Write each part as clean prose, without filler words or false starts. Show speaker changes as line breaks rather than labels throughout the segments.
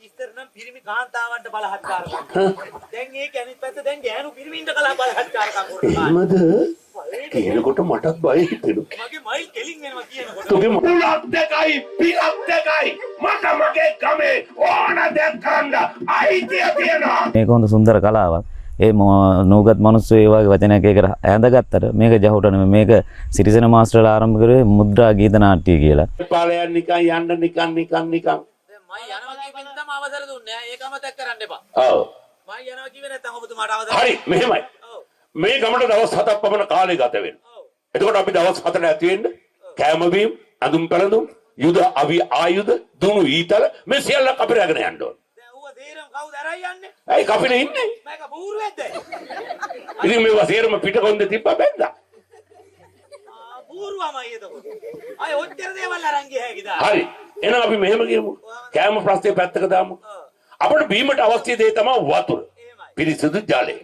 ඉස්තර නම් පිරිමි කාන්තාවන්ට බලහත්කාරකම්. දැන් ඒක අනිත් පැත්ත දැන් ගෑනු පිරිමින්ට කලහ බලහත්කාරකම් කරනවා.
එහෙමද? කියනකොට මටත් බය හිතෙනවා.
මගේ මයිල් කෙලින් වෙනවා කියනකොට.
තුගේ මුලක් දෙකයි පිටක් දෙකයි මට මගේ ගමේ ඕන දෙයක් කරන්න අයිතිය තියෙනවා.
මේක හොඳ සුන්දර කලාවක්. ඒ නූගත් මිනිස්සු ඒ වගේ වචනයක් ඒකට ඇඳගත්තට මේක ජහුට නෙමෙයි මේක සිරිසෙන මාස්ටර්ලා ආරම්භ කරේ මුද්‍රා ගීත නාට්‍ය කියලා.
පාලයන් නිකන් යන්න නිකන්.
දැන් මම යනවා කියපින් තමයි අවසර දුන්නේ. ඒකම තැක් කරන්න එපා.
ඔව්.
මම යනවා කිව්වේ නැත්නම් ඔබතුමාට අවසර.
හරි මෙහෙමයි.
ඔව්.
මේ ගමට දවස් 7ක් පමණ කාලය ගත වෙනවා.
ඔව්.
එතකොට අපි දවස් 4ට ඇති වෙන්න කෑම බීම, අඳුම් පැළඳුම්, යුද ආයුධ, දුනු ඊතල මේ සියල්ලක් අපි රැගෙන යන්න ඕන.
දැන් ඌව තේරෙම කවුද අරයි යන්නේ?
ඇයි කපිනේ ඉන්නේ?
මේක බූරුවේද?
ඉතින් මේවා සේරම පිටකොන්ද තිබ්බා බැන්දා.
බූරුවමයි එතකොට. අය ඔච්චර දේවල් අරන් ගිය හැකිද?
හරි. එහෙනම් අපි මෙහෙම කියමු. කෑම ප්‍රශ්නේ පැත්තක දාමු. අපිට බීමට අවශ්‍ය දේ තමයි වතුර. පිරිසිදු ජලය.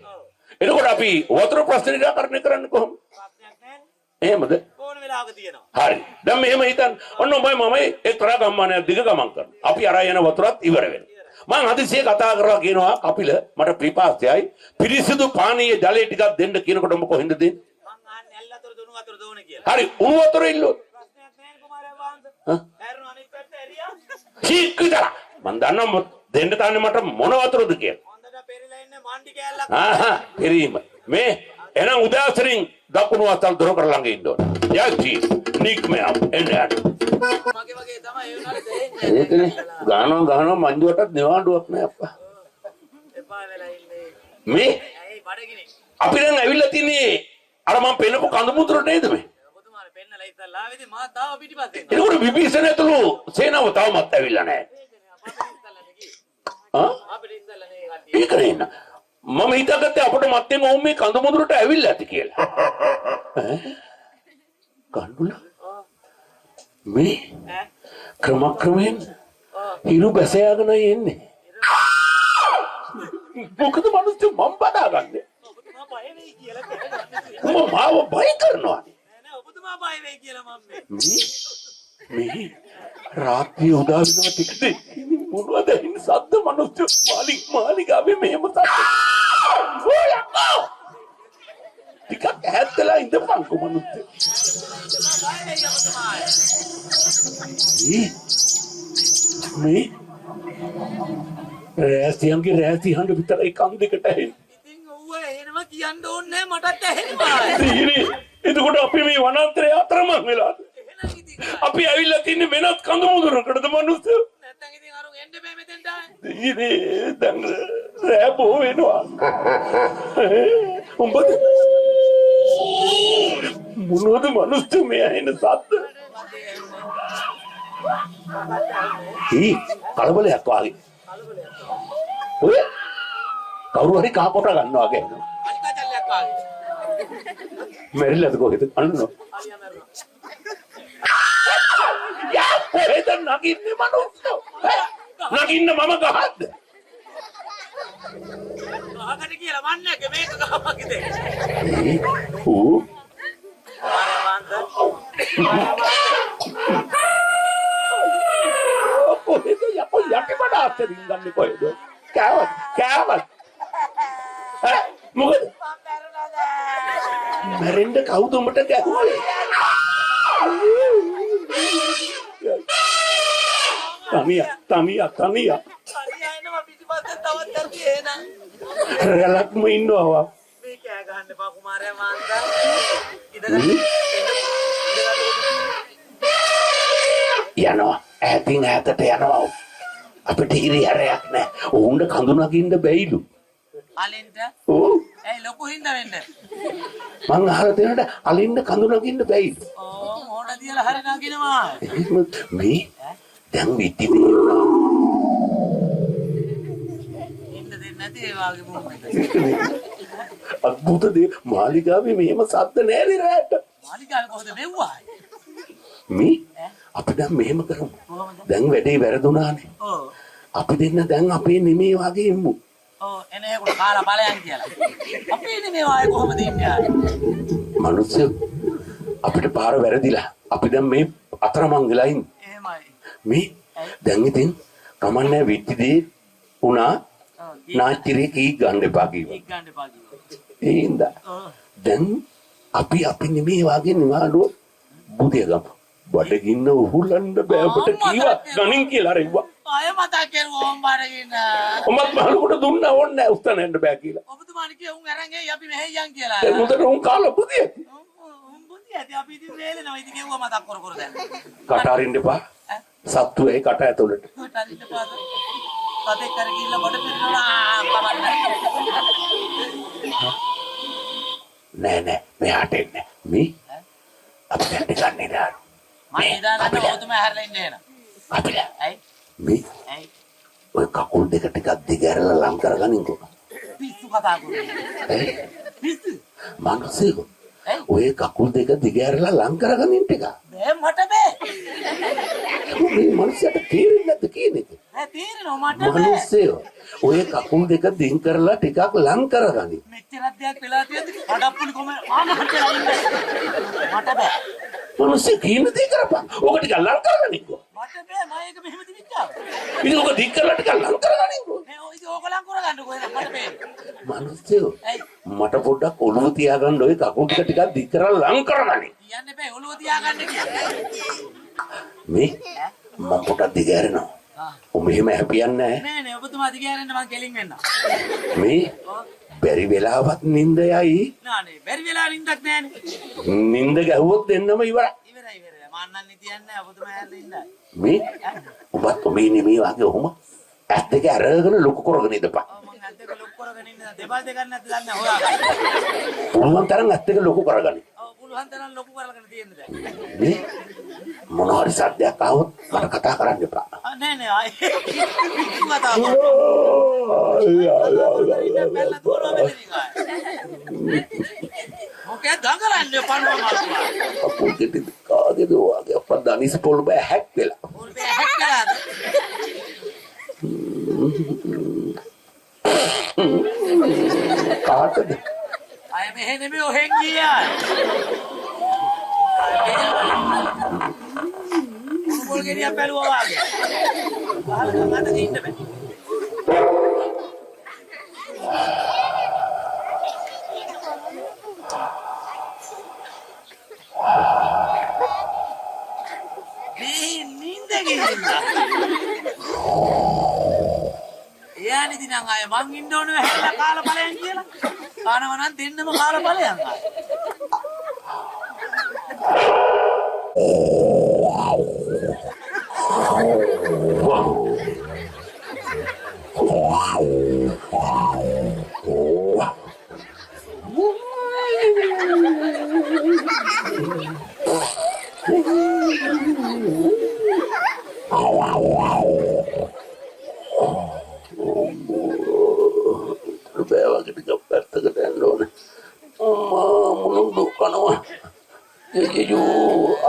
එතකොට අපි වතුර ප්‍රශ්නේ නිරාකරණය කරන්න කොහොමද?
ප්‍රශ්නයක් නැහැ.
එහෙමද?
ඕන වෙලාවක තියෙනවා.
හරි. දැන් මෙහෙම හිතන්න. ඔන්න මම එක්තරා ගම්මානයක් දිග ගමන් කරනවා. අපි අරන් යන වතුරත් ඉවර වෙනවා. මම හදිසියෙ කතා කරලා කියනවා කපිල මට පිපාසයයි පිරිසිදු පානීය ජලය ටිකක් දෙන්න කියනකොට ඔබ කොහෙන්ද දෙන්නේ?
මං ආන්නේ ඇල්ලතර දුණු වතුර දෝන කියලා.
හරි උණු වතුර ඉල්ලුවොත්.
ප්‍රශ්නයක් නැහැ කුමාරයා වහන්සේ. හැරුණ අනිත් පැත්ත එරියා.
චීක් විතර. මං දන්නවා දෙන්න තාන්නේ මට මොන වතුරද කියලා.
හොඳට පෙරිලා ඉන්නේ මණ්ඩි කෑල්ලක්.
පෙරීම. මේ එහෙනම් උදාසරින් දකුණු අතල් දොර කර ළඟ ඉන්න ඕන. යයි නික්ම එන්න.
මගේ වගේ තමයි ඒ උනාට දෙන්නේ.
ඒකනේ ගානවා මංජුවටත් නිවාඩුවක් නෑ අප්පා.
එපා වෙලා ඉන්නේ.
මේ
ඇයි බඩගිනි?
අපි දැන් ඇවිල්ලා තින්නේ අර මම පෙන්නපු කඳු මුදුර නේද මේ?
ඔබතුමාට පෙන්නලා ඉස්සල්ලා ආවේදී මා තාම පිටිපස්සෙන්.
ඒකෝර විභීෂණ ඇතුළු සේනාව තවමත් ඇවිල්ලා නෑ.
අපිට ඉස්සල්ලා නේ කට්ටිය.
ඒක නේ න. මම හිතාගත්තේ අපිට මත්තෙන් ඕම් මේ කඳු මුදුරට ඇවිල්ලා ඇති කියලා. කඳුල මේ ක්‍රමක්‍රමයෙන් හිරු බැසයාගෙන එන්නේ. මොකද මිනිස්සු මම බදාගන්නේ.
ඔබතුමා බය වෙයි කියලා කියන්නේ.
මම මාව බය කරනවා.
නෑ ඔබතුමා බය වෙයි කියලා මම
මේ රාත්‍රී උදා වෙනවා ටිකද මොනවද හින් සද්ද මිනිස්සු මාලිගාවේ මෙහෙම සද්ද. ටිකක් ඇහැත්තලා ඉඳපන්කෝ මිනිස්සු. මේ රෑස්තියන්ගේ හඬ විතරයි කන් දෙකට ඇහෙන්නේ.
ඉතින් ඔව්ව එහෙනම කියන්න ඕනේ නෑ මටත් ඇහෙනවා.
එතකොට අපි මේ වනාන්තරයේ අතරමං වෙලාද?
එහෙනම් ඉතින්
අපි ඇවිල්ලා තින්නේ වෙනත් කඳු මුදුරකටද මිනිස්සු?
නැත්තම් ඉතින් අරුන් එන්න බෑ මෙතෙන්ට ආයේ.
ඉතින් දැන් රෑ බෝ වෙනවා. උඹද මොනවද මිනිස්සු මේ ඇහෙන සද්ද? කලබලයක් වාගේ. ඔය කවුරු හරි කහ කොට ගන්නවා වගේ.
අනිකා චල්ලයක් ආවේ.
මෙරිලාද කොහෙද අන්නෝ?
අලියා මැරුණා.
යා කොහෙද නගින්නේ මිනිස්සු? නගින්න මම ගහද්ද?
ගහකට කියලා මන්නේ මේක ගහපකිද?
ඌ කොහෙද යකෝ යටිපඩ අතරින් ගන්නේ කොහෙද? කෑවත් මොකද? මැරෙන්න කවුද උඹට ගැහුවේ? තමියා
අලියා එනවා පිටිපස්සෙන් තවත් ඇති එහෙනම්.
රැලක්ම ඉන්නවා.
මේ කෑ ගහන්න එපා කුමාරයා මාන්තා.
යනවා ඈතින් ඈතට යනවා. අපිට හිරිහැරයක් නැහැ. උහුඬ කඳු නගින්න බැයිලු.
අලින්ද?
ඔව්.
ඇයි ලොකු හින්දා වෙන්න?
මං අහලා තියෙනට අලින්න කඳු නගින්න බැයිලු.
ඕ මොඩ තියලා හරි නගිනවා.
මේ දැන් විත්ති දෙනවා.
ඉන්න දෙන්නේ නැති ඒ වාගේ මොකද?
අద్భుත දේ මාලිගාවේ මෙහෙම සද්ද නෑනේ රැට.
මාලිගාවේ කොහොමද මෙව්වා?
මේ අපි දැන් මෙහෙම කරමු. දැන් වැඩේ වැරදුනානේ.
ඔව්.
අපි දෙන්න දැන් අපේ නෙමේ වගේ ඉමු.
ඔව් එනේ ඒකට කාලා ඵලයන් කියලා. අපි නෙමේ ආයේ කොහොමද ඉන්නේ?
මිනිස්සු අපිට පාර වැරදිලා. අපි දැන් මේ අතරමං වෙලා ඉන්නේ.
එහෙමයි.
මේ දැන් ඉතින් කමන්නේ විත්තිදී උනා නාච්චිරේ කී ගන්න එපා කිව්වා.
ගන්න එපා කිව්වා.
ඒ හින්දා දැන් අපි නෙමේ වාගේ නිවාඩුව බුදිය ගමු. බඩගින්න උහුලන්න බෑ අපිට කීවා ගණන් කියලා රෙව්වා.
ආය මතක් කරුවා ඕම් බාරගෙන.
ඔමත් මහලුකට දුන්නා ඕනේ නැහැ උස්තන යන්න බෑ කියලා.
ඔබතුමානි කිය උන් අරන් එයි අපි මෙහෙ යන් කියලා.
ඒ මුදට උන් කාලා බුදිය.
උන් බුදිය ඇති අපි ඉතින් වේලෙනවා ඉතින් කිව්වා මතක් කර දැන්.
කට අරින්න එපා. සත්තු ඒ කට ඇතුළට.
කට අරින්න එපා. පතේ කර ගිහිල්ලා බඩ පිරෙනවා කමන්න.
නෑ මෙහාට එන්න. මේ අපි දැන් ගන්නේ දාරු.
මම ඉදානට ඔබතුමා හැරලා ඉන්නේ නේද?
අපිට
ඇයි?
මේ
ඇයි?
ඔය කකුල් දෙක ටිකක් දිගහැරලා ලං කරගනින්කෝ.
පිස්සු කතා කරන්නේ.
ඇයි?
පිස්සු.
මනුස්සයෙකු.
ඇයි?
ඔය කකුල් දෙක දිගහැරලා ලං කරගනින් ටික.
බෑ මට බෑ.
මේ මනුස්සයාට තේරෙන්නේ නැද්ද කියන්නේ?
ඈ තේරෙනවා මට බෑ.
මනුස්සයෝ ඔය කකුල් දෙක දින් කරලා ටිකක් ලං කරගනින්.
මෙච්චරක් දෙයක් වෙලා තියෙද්දි අඩප්පුලි කොම ආනහට ඉන්නේ. මට බෑ.
මනුස්සය කියන දේ කරපන්. ඕක ටිකක් ලං කරගනින්කෝ.
මට බෑ මම ඒක මෙහෙම දිවිච්චා.
ඉතින් ඕක දින් කරලා ටිකක් ලං කරගනින්කෝ.
මේ ඔය ඉතින් ඕක ලං කරගන්නකෝ එහෙනම් මට බෑ.
මනුස්සයෝ
ඇයි?
මට පොඩ්ඩක් ඔළුව තියාගන්න ඔය කකුල් ටිකක් දින් කරලා ලං කරගනින්.
කියන්න බෑ ඔළුව තියාගන්න කියලා.
මේ මම පොඩක් දිගහැරෙනවා. ඔ මෙහෙම හැපියන්නේ නැහැ.
නෑ ඔබතුමා දිගෑරෙන්න මං කෙලින් වෙන්න.
මේ බැරි වෙලාවත් නිින්ද යයි.
නානේ බැරි වෙලා නින්දක් නෑනේ.
නිින්ද ගැහුවොත් දෙන්නම ඉවරයි.
ඉවරයි. මන්නන් නිතියන්නේ ඔබතුමා හැල්ලා ඉන්නයි.
මේ ඔබත් මේ නෙමෙයි වාගේ ඔහොම ඇස් දෙක අරගෙන ලොකු කරගෙන ඉඳපන්.
ඔව් මං ඇස් දෙක ලොකු කරගෙන ඉන්න දෙබල් දෙකක් නැද්ද දන්නේ හොයාගන්න.
පුළුවන් තරම් ඇස් දෙක ලොකු කරගන්න.
ඔව් පුළුවන් තරම් ලොකු කරගෙන තියෙන්න දැන්.
මේ මොන හරි සද්දයක් ආවොත් මට කතා කරන්න එපා.
නෑ ආයේ කතා කරමු. බැලලා දුවනවා මෙතනින් ආයේ. මොකද දඟලන්නේ පණුව මාරුවා.
අපෝ කෙටි කාගේද වාගේ අප්පා දනිස් පොල් බෑ හැක් වෙලා.
පොල් බෑ හැක් වෙලාද?
කාටද?
අය මෙහෙ නෙමෙයි ඔහෙන් ගියා. පොල් ගෙඩියක් බැලුවා වාගේ. බාලක මට ඉන්න බෑ. එයානේ ඉතින් අය මං ඉන්න ඕනේ හැලා කාලා බලයන් කියලා. කානවා නම් දෙන්නම කාලා බලයන් ආයි.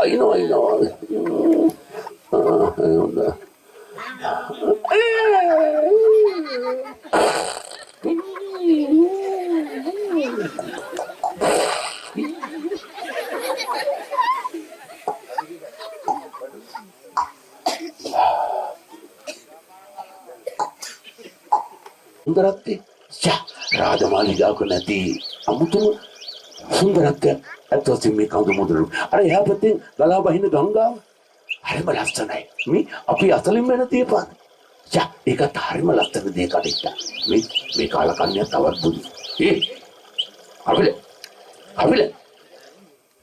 I know. सुंदरत्व राजमालिगाకు නැති අමුතුම සුන්දරත්වයක් අත්වසින් මේ කවුද මුදලු අර එහා පැත්තෙන් ගලා බහින ගංගාව හරිම ලස්සනයි මේ අපි අතලින් වෙන තියපන් ඒකත් හරිම ලස්සන දෙයක් අදිට මේ කාලකන්‍යා තවත් බුදු අපිල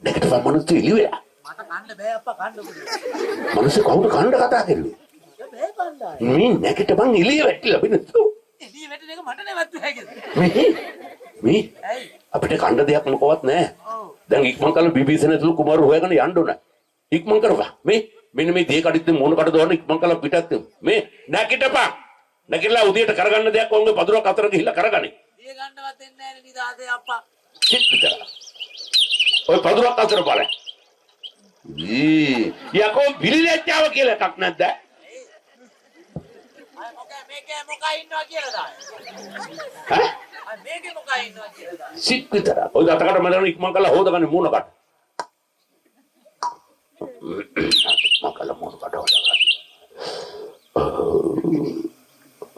දෙකට වමනතු ඉලිවේ
මට කන්න බෑ අප්පා කන්න බුදු
මනුස්ස කවුද කන්න කතා කරන්නේ
බෑ කන්නයි
මේ නැකට බං එළිය වැටිලා බිනතු
එළිය වැටෙන එක මට නෙවත් හැකිද
මේ අපිට කන්න දෙයක් මොකවත් නැහැ දැන් ඉක්මන් කළ BBC නැතුළු කුමාරු හොයාගෙන යන්න ඕන ඉක්මන් කරපන් මේ මෙන්න මේ දේ කඩਿੱත් මොන කඩ දොරන ඉක්මන් කළ පිටත් මේ නැකිටපන් නැකිලා උදේට කරගන්න දෙයක් වුණේ පදුරක් අතර ගිහිල්ලා කරගන්නේ
දිය ගන්නවත් දෙන්නේ නැහැ නේ නිදාසේ අප්පා
චිත්ත ඔය පදුරක් අතර බලන්න යකෝ බිලිලැජ්ජාව කියලා එකක් නැද්ද මොකයි ඉන්නවා කියලා දායි මේකේ මොකයි ඉන්නවා කියලා දායි සික් විතර ඔය අතකට මලන ඉක්මන් කළා හොදගන්නේ මූණකට මකල මූණකට හොදගන්න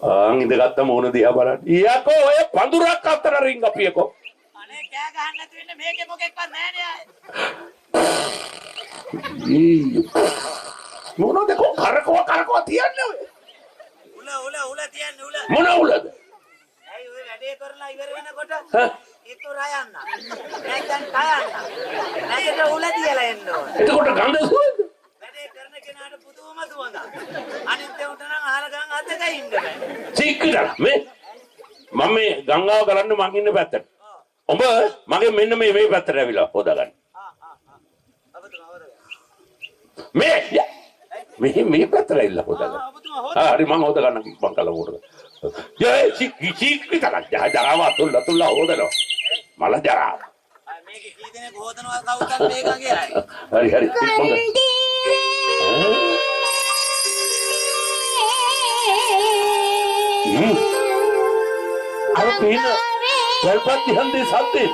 ඉඳගත්ත මොන දිහා බලන්න. ඊයකෝ ඔය පඳුරක් අතර රින් අපියකෝ.
අනේ කෑ ගහන්න නැතු වෙන්නේ මේකේ මොකෙක්වත් නැහැ නේ.
මොනවද කරකව තියන්නේ ඔය?
උල තියන්නේ උල.
මොන උලද?
ඇයි ඔය වැඩේ කරලා ඉවර වෙනකොට ඉතුරු යන්න. නැත්නම් කයන්න. නැත්නම් උල තියලා එන්න ඕන.
එතකොට ගඳ සුවඳ.
වැඩේ කරන කෙනාට පුදුම සුවඳක්. අනිත් උන්ට නම් අහල ගම් අතක ඉන්න බෑ.
චීක්කලා මේ මම මේ ගංගාව ගලන්න මං ඉන්න පැත්තට. ඔබ මගේ මෙන්න මේ පැත්තට ඇවිල්ලා හොදාගන්න. මේ පැත්තට ඇවිල්ලා හොදාගන්න. හරි මං හොදාගන්න මං කලම හොදගන්න. ජය චීක්කලා ජරාව තුල්ලා හොදනවා. මල ජරාව.
මේක කී දෙනෙක් හොදනවා කවුරුත් මේක කියලා.
හරි අර පේන වැල්පත් හන්දේ සද්දේ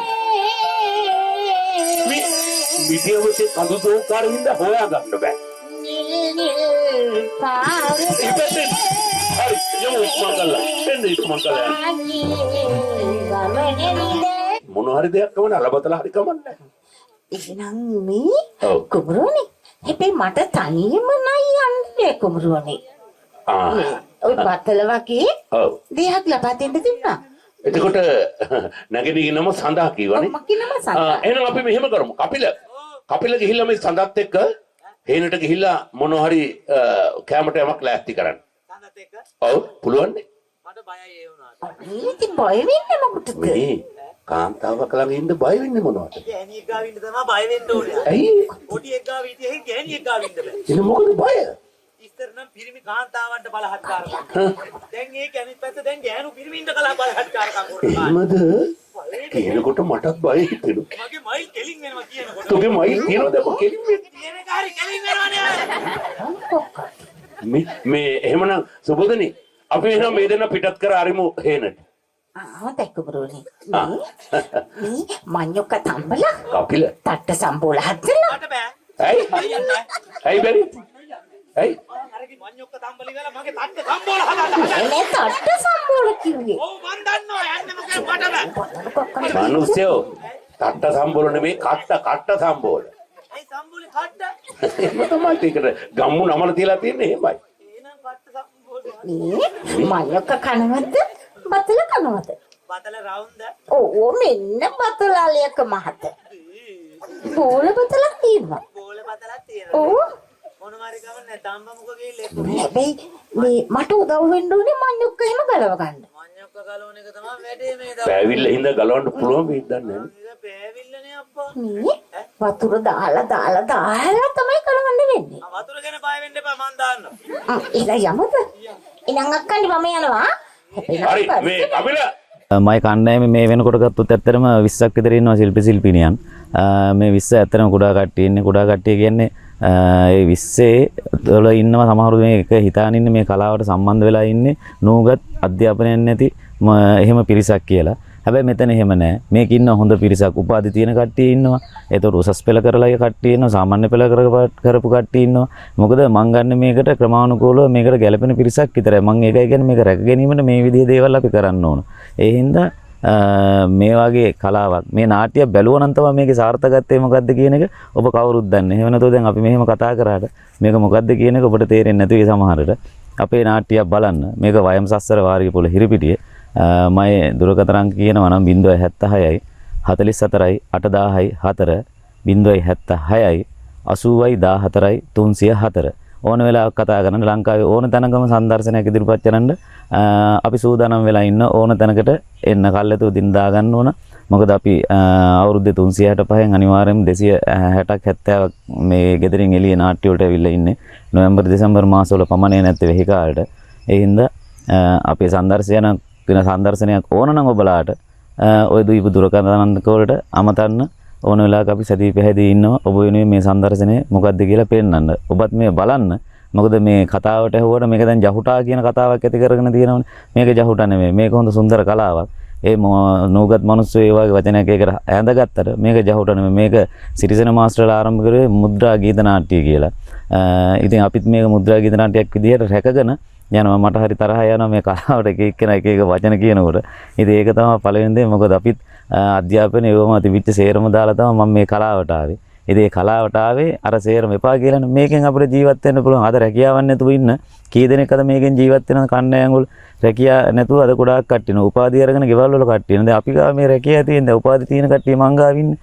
මිදියවසේ කඳු දෝකාරින්ද හොයා ගන්න බෑ. ඉතින් හරි යමු ඉක්මනට මොන හරි දෙයක් කමන අලබතලා හරි කමන්නේ.
එහෙනම් මේ කුමරුවනේ හැබැයි මට තනියම නයි යන්නේ කුමරුවනේ. ඔය බතල වගේ දෙයක් ලබා දෙන්න තිබුණා.
එතකොට නැගෙනම සඳහා කිව්වනේ.
මගේ නම සඳහා.
එහෙනම් අපි මෙහෙම කරමු. කපිල ගිහිල්ලා මේ සඳහත් එක්ක හේනට ගිහිල්ලා මොන හරි කැමරට යමක් ලෑස්ති කරන්න.
සඳත් එක්ක?
ඔව් පුළුවන් නේ.
මට බයයි ඒ වුණාට.
ඉතින් බය වෙන්නේ මොකටද?
මේ කාන්තාවක් ළඟ ඉන්න බය වෙන්නේ මොනවද?
ගෑණියෙක් ගාව ඉන්න තමයි බය වෙන්න ඕනේ.
ඇයි?
පොඩියෙක් ගාව හිටියේ ගෑණියෙක් ගාව ඉන්න බෑ.
එන මොකද බය?
ඉස්තර නම් පිරිමි කාන්තාවන්ට බලහත්කාරකම්. දැන් ඒක අනිත් පැත්ත දැන් ගෑනු පිරිමින්ට කළා බලහත්කාරකම් කරනවා.
එහෙමද? කියනකොට මටත් බය හිතෙනවා.
මගේ මයිල් කෙලින් වෙනවා කියනකොට.
තුගේ මයිල් තියනවද කො කෙලින් වෙන්නේ?
තියෙන කාරි කෙලින් වෙනවනේ.
මේ එහෙමනම් සුබෝදනේ අපි එහෙනම් මේ දෙන්න පිටත් කර ආරිමු හේනට.
හොඳයි කුමරුවනේ. මේ මඤ්ඤොක්ක තම්බලා
කපිල
තට්ට සම්බෝල හදලා
මට බෑ.
ඇයි? ඇයි බැරි? ඇයි?
අරගේ මඤ්ඤොක්ක තම්බලි ගාලා මගේ තට්ට සම්බෝල හදන්න.
එනේ තට්ට සම්බෝල කිව්වේ.
ඔව් මන් දන්නවා යන්නේ මොකද මට බෑ.
මිනිස්සෝ තට්ට සම්බෝල නෙමේ කට්ට සම්බෝල.
ඇයි සම්බෝලේ කට්ට?
එහෙම තමයි ඒකට ගම්මු නමල තියලා තියෙන්නේ එහෙමයි.
එහෙනම් කට්ට සම්බෝල.
මේ මඤ්ඤොක්ක කනවද බතල කනවද?
බතල රවුන්ද?
ඕ මෙන්න බතලාලියක මහත. බෝල බතලක් තියෙනවා.
බෝල බතලක් තියෙනවා.
ඕ
මොනවාරි ගමන්නේ තම්බමුක ගිහිල්ලා
හැබැයි මේ මට උදව් වෙන්න ඕනේ මඤ්ඤොක්ක එහෙම ගලව ගන්න.
මඤ්ඤොක්ක ගලවන එක තමයි වැඩේ මේ දවස්.
පෑවිල්ල හින්ද ගලවන්න පුළුවන් වෙයිද දන්නේ නැහැ.
ඒක පෑවිල්ලනේ අප්පා.
මේ වතුර දාලා තමයි කලවන්න වෙන්නේ.
වතුර ගැන බය වෙන්න එපා මන් දාන්නවා.
එහෙනම් යමුද? එහෙනම් අක්කන්ඩි මම යනවා.
හරි මේ කපිල
මයි කණ්ඩායමේ මේ වෙනකොට ගත්තොත් ඇත්තටම 20ක් විතර ඉන්නවා ශිල්පිනියන්. මේ 20 ඇත්තටම කුඩා කට්ටිය ඉන්නේ. කුඩා කට්ටිය කියන්නේ ඒ 20 වල ඉන්නවා සමහරු මේක හිතාන ඉන්නේ මේ කලාවට සම්බන්ධ වෙලා ඉන්නේ නූගත් අධ්‍යාපනයක් නැති එහෙම පිරිසක් කියලා. හැබැයි මෙතන එහෙම නැහැ. මේක ඉන්න හොඳ පිරිසක් උපාධි තියෙන කට්ටිය ඉන්නවා. ඒතකොට උසස් පෙළ කරලා කට්ටිය ඉන්නවා. සාමාන්‍ය පෙළ කරපු කට්ටිය ඉන්නවා. මොකද මං ගන්න මේකට ක්‍රමානුකූලව මේකට ගැළපෙන පිරිසක් විතරයි. මං ඒකයි කියන්නේ මේක රැක ගැනීමට මේ විදිහේ දේවල් අපි කරන්න ඕන. ඒ හින්දා මේ වගේ කලාවක් මේ නාට්‍ය බැලුවා නම් තමයි මේකේ සාර්ථකත්වය මොකද්ද කියන එක ඔබ කවුරුත් දන්නේ. එහෙම නැතෝ දැන් අපි මෙහෙම කතා කරාට මේක මොකද්ද කියන එක ඔබට තේරෙන්නේ නැති වෙයි සමහරට. අපේ නාට්‍යයක් බලන්න. මේක වයම් සස්සර වාරියපොළ හිරිපිටිය. මගේ දුරකථන අංක කියනවා නම් 076යි 44යි 8000යි 4 076යි 80යි 14යි 304 ඕන වෙලාවක කතා කරන්න ලංකාවේ ඕන තැනකම සංදර්ශනයක් ඉදිරිපත් කරන්න අපි සූදානම් වෙලා ඉන්න ඕන තැනකට එන්න කල්ලාතු දින දා ගන්න ඕන. මොකද අපි අවුරුදු 365න් අනිවාර්යයෙන්ම 260ක් 70ක් මේ ගෙදරින් එළිය නාට්‍ය වලට ඇවිල්ලා ඉන්නේ. නොවැම්බර් දෙසැම්බර් මාසවල පමණේ නැත්තේ වෙහි කාලෙට. ඒ හින්දා අපේ සංදර්ශනයක් ඕන නම් ඔබලාට ওই දීප දුරකථන වලට අමතන්න ඕන වෙලාවක අපි සතිය පැහැදී ඉන්නවා. ඔබ වෙනුවෙන් මේ සංදර්ශනය මොකද්ද කියලා පෙන්නන්න. ඔබත් මේ බලන්න. මොකද මේ කතාවට ඇහුවට මේක දැන් ජහුටා කියන කතාවක් ඇති කරගෙන තියෙනවනේ. මේක ජහුටා නෙමෙයි. මේක හොඳ සුන්දර කලාවක්. ඒ නූගත් මිනිස්සු ඒ වගේ වචනයක් ඒකට ඇඳගත්තට මේක ජහුටා නෙමෙයි. මේක සිරිසෙන මාස්ටර්ලා ආරම්භ කරේ මුද්‍රා ගීත නාට්‍ය කියලා. ඉතින් අපිත් මේක මුද්‍රා ගීත නාට්‍යයක් විදිහට රැකගෙන යනවා මට හරි තරහ යනවා මේ කලාවට එක එක්කෙනා එක එක වචන කියනකොට. ඉතින් ඒක තමයි පළවෙනි දේ. මොකද අපිත් අධ්‍යාපනයේ ඒවම තිබිච්ච සේරම දාලා තමයි මම මේ කලාවට ආවේ. ඉතින් ඒ කලාවට ආවේ අර සේරම එපා කියලානේ. මේකෙන් අපිට ජීවත් වෙන්න පුළුවන්. අද රැකියාවක් නැතුව ඉන්න කී දෙනෙක් අද මේකෙන් ජීවත් වෙනවද? කන්නෑංගුල් රැකියා නැතුව අද ගොඩාක් කට්ටිය නෝ උපාධි අරගෙන ගෙවල් වල කට්ටිය. දැන් අපි ගාව මේ රැකියාව තියෙන දැන් උපාධි තියෙන කට්ටිය මං ගාව ඉන්නේ.